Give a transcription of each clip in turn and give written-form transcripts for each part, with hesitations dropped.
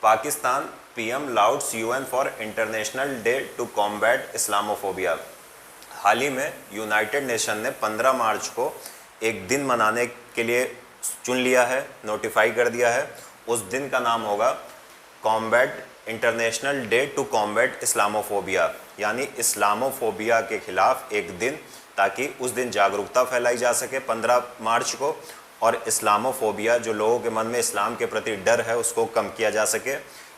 Pakistan PM lauds UN for international day to combat Islamophobia. हाल ही में यूनाइटेड नेशन ने 15 मार्च को एक दिन मनाने के लिए चुन लिया है, नोटिफाई कर दिया है। उस दिन का नाम होगा combat international day to combat Islamophobia, यानी इस्लामोफोबिया के खिलाफ एक दिन, ताकि उस दिन जागरूकता फैलाई जा सके 15 मार्च को, और इस्लामोफोबिया जो लोगों के मन में इस्लाम के प्रति डर है उसको कम किया जा सके।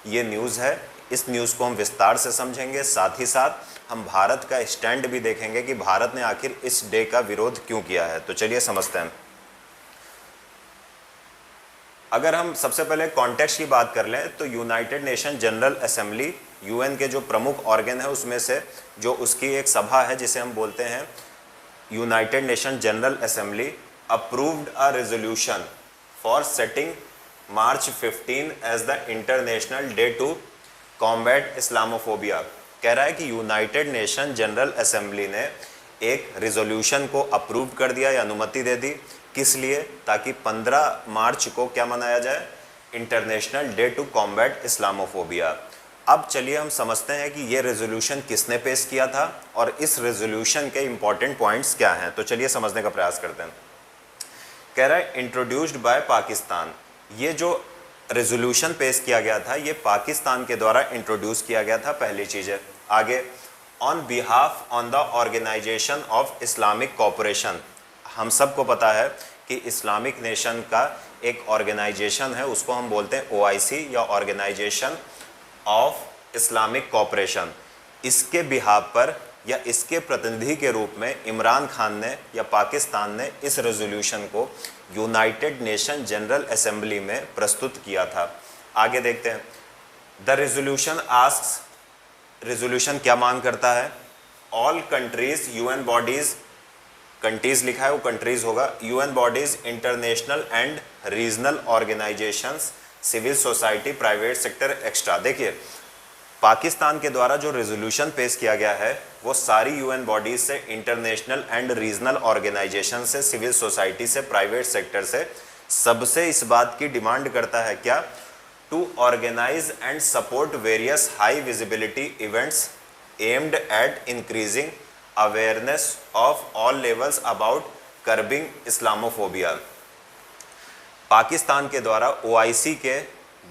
ये न्यूज़ है, इस न्यूज़ को हम विस्तार से समझेंगे। साथ ही साथ हम भारत का स्टैंड भी देखेंगे कि भारत ने आखिर इस डे का विरोध क्यों किया है। तो चलिए समझते हैं। अगर हम सबसे पहले कॉन्टेक्स्ट की बात कर लें तो United Nation General assembly, UN के जो प्रमुख ऑर्गन है उसमें से जो उसकी एक सभा है जिसे हम बोलते हैं United Nation General Assembly, approved a resolution for setting March 15 as the international day to combat Islamophobia. कह रहा है कि यूनाइटेड नेशन जनरल असेंबली ने एक रिजोल्यूशन को अप्रूव कर दिया या अनुमति दे दी। किस लिए? ताकि 15 मार्च को क्या मनाया जाए? International day to combat Islamophobia. अब चलिए हम समझते हैं कि ये रेजोल्यूशन किसने पेश किया था और इस रेजोल्यूशन के इंपॉर्टेंट पॉइंट्स क्या हैं। तो चलिए समझने का प्रयास करते हैं। कह रहा है इंट्रोड्यूस्ड बाय पाकिस्तान। ये जो रेजोल्यूशन पेश किया गया था ये पाकिस्तान के द्वारा इंट्रोड्यूस किया गया था, पहली चीज़ है। आगे, on behalf on the Organisation of Islamic Cooperation. हम सबको पता है कि इस्लामिक नेशन का एक ऑर्गेनाइजेशन है, उसको हम बोलते हैं OIC या ऑर्गेनाइजेशन ऑफ इस्लामिक कोऑपरेशन। इसके बिहाफ पर या इसके प्रतिनिधि के रूप में इमरान खान ने या पाकिस्तान ने इस रेजोल्यूशन को यूनाइटेड नेशन जनरल असेंबली में प्रस्तुत किया था। आगे देखते हैं। द रेजोल्यूशन आस्क्स, रेजोल्यूशन क्या मांग करता है? All countries, UN bodies, countries लिखा है वो कंट्रीज होगा, UN bodies, international and regional organisations, civil society, private sector, extra. देखिए, पाकिस्तान के द्वारा जो रेजोल्यूशन पेश किया गया है वो सारी यूएन बॉडीज से, इंटरनेशनल एंड रीजनल ऑर्गेनाइजेशन से, सिविल सोसाइटी से, प्राइवेट सेक्टर से, सबसे इस बात की डिमांड करता है क्या? To organize and support various high visibility events aimed at increasing awareness of all levels about curbing Islamophobia. Pakistan के द्वारा OIC के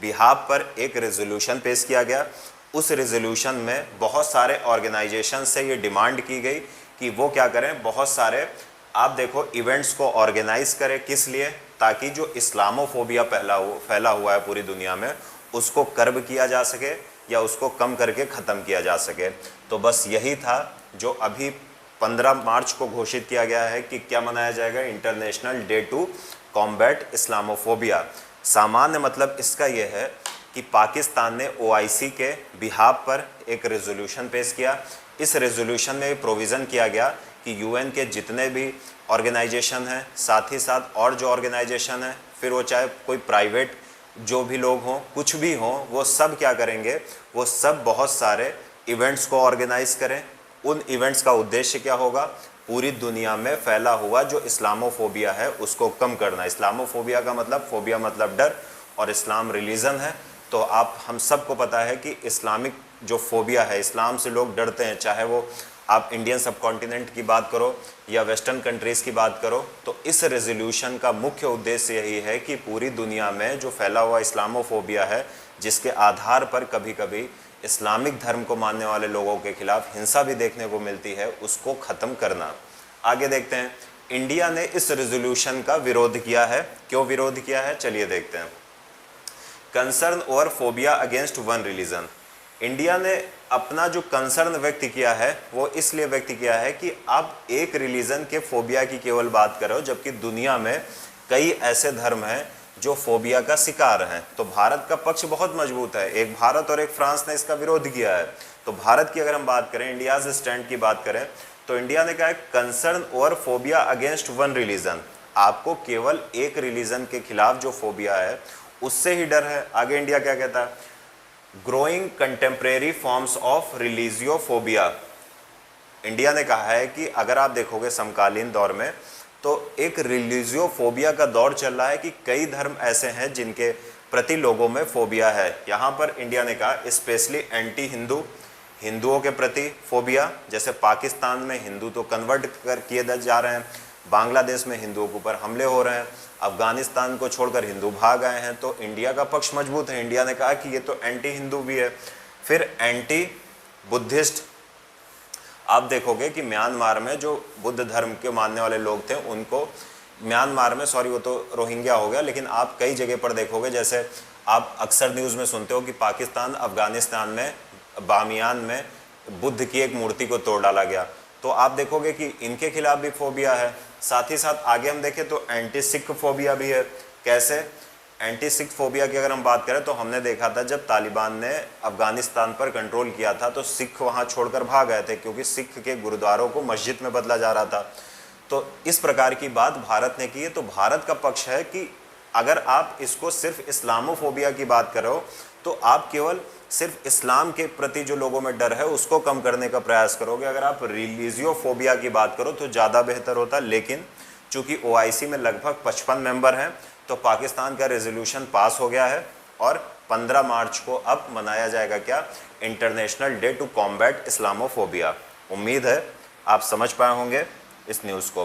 बिहाफ पर एक रेजोल्यूशन पेश किया गया। उस रेजोल्यूशन में बहुत सारे ऑर्गेनाइजेशन से ये डिमांड की गई कि वो क्या करें, बहुत सारे, आप देखो, इवेंट्स को ऑर्गेनाइज करें। किस लिए? ताकि जो इस्लामोफोबिया फैला हुआ है पूरी दुनिया में उसको कर्ब किया जा सके या उसको कम करके ख़त्म किया जा सके। तो बस यही था जो अभी 15 मार्च को घोषित किया गया है कि क्या मनाया जाएगा? International day to combat Islamophobia. सामान्य मतलब इसका यह है कि पाकिस्तान ने OIC के बिहाफ पर एक रेजोल्यूशन पेश किया। इस रेजोल्यूशन में प्रोविज़न किया गया कि यूएन के जितने भी ऑर्गेनाइजेशन हैं, साथ ही साथ और जो ऑर्गेनाइजेशन है, फिर वो चाहे कोई प्राइवेट जो भी लोग हों, कुछ भी हों, वो सब क्या करेंगे? वो सब बहुत सारे इवेंट्स को ऑर्गेनाइज करें। उन इवेंट्स का उद्देश्य क्या होगा? पूरी दुनिया में फैला हुआ जो इस्लामोफोबिया है उसको कम करना। इस्लामोफोबिया का मतलब, फोबिया मतलब डर, और इस्लाम रिलीजन है। तो आप हम सबको पता है कि इस्लामिक जो फोबिया है, इस्लाम से लोग डरते हैं, चाहे वो आप इंडियन सब कॉन्टिनेंट की बात करो या वेस्टर्न कंट्रीज़ की बात करो। तो इस रेजोल्यूशन का मुख्य उद्देश्य यही है कि पूरी दुनिया में जो फैला हुआ इस्लामोफोबिया है, जिसके आधार पर कभी कभी इस्लामिक धर्म को मानने वाले लोगों के खिलाफ हिंसा भी देखने को मिलती है, उसको ख़त्म करना। आगे देखते हैं। इंडिया ने इस रेजोल्यूशन का विरोध किया है। क्यों विरोध किया है? चलिए देखते हैं। Concern over phobia against one religion. India ने अपना जो कंसर्न व्यक्त किया है वो इसलिए व्यक्त किया है कि आप एक रिलीजन के फोबिया की केवल बात करो, जबकि दुनिया में कई ऐसे धर्म हैं जो फोबिया का शिकार हैं। तो भारत का पक्ष बहुत मजबूत है। एक भारत और एक फ्रांस ने इसका विरोध किया है। तो भारत की अगर हम बात करें, इंडियाज स्टैंड की बात करें, तो इंडिया ने कहा है concern over phobia against one religion. आपको केवल एक रिलीजन के खिलाफ जो फोबिया है उससे ही डर है। आगे इंडिया क्या कहता है? Growing contemporary forms of religiophobia. India ने कहा है कि अगर आप देखोगे समकालीन दौर में तो एक रिलीजियोफोबिया का दौर चल रहा है कि कई धर्म ऐसे हैं जिनके प्रति लोगों में फोबिया है। यहाँ पर इंडिया ने कहा स्पेशली एंटी हिंदू, हिंदुओं के प्रति फोबिया, जैसे पाकिस्तान में हिंदू तो कन्वर्ट कर किए जा रहे हैं, बांग्लादेश में हिंदुओं के ऊपर हमले हो रहे हैं, अफगानिस्तान को छोड़कर हिंदू भाग आए हैं, तो इंडिया का पक्ष मजबूत है। इंडिया ने कहा कि ये तो एंटी हिंदू भी है। फिर एंटी बुद्धिस्ट, आप देखोगे कि म्यांमार में जो बुद्ध धर्म के मानने वाले लोग थे उनको, म्यांमार में सॉरी वो तो रोहिंग्या हो गया, लेकिन आप कई जगह पर देखोगे, जैसे आप अक्सर न्यूज़ में सुनते हो कि पाकिस्तान अफगानिस्तान में बामियान में बुद्ध की एक मूर्ति को तोड़ डाला गया, तो आप देखोगे कि इनके खिलाफ भी फोबिया है। साथ ही साथ आगे हम देखें तो एंटी सिख फोबिया भी है। कैसे? एंटी सिख फोबिया की अगर हम बात करें तो हमने देखा था जब तालिबान ने अफगानिस्तान पर कंट्रोल किया था तो सिख वहाँ छोड़कर भाग गए थे, क्योंकि सिख के गुरुद्वारों को मस्जिद में बदला जा रहा था। तो इस प्रकार की बात भारत ने की है। तो भारत का पक्ष है कि अगर आप इसको सिर्फ इस्लामोफोबिया की बात करो तो आप केवल सिर्फ इस्लाम के प्रति जो लोगों में डर है उसको कम करने का प्रयास करोगे। अगर आप रिलीजियोफोबिया की बात करो तो ज़्यादा बेहतर होता, लेकिन चूंकि OIC में लगभग 55 मेंबर हैं तो पाकिस्तान का रेजोल्यूशन पास हो गया है और 15 मार्च को अब मनाया जाएगा क्या, international day to combat Islamophobia. उम्मीद है आप समझ पाए होंगे इस न्यूज़ को।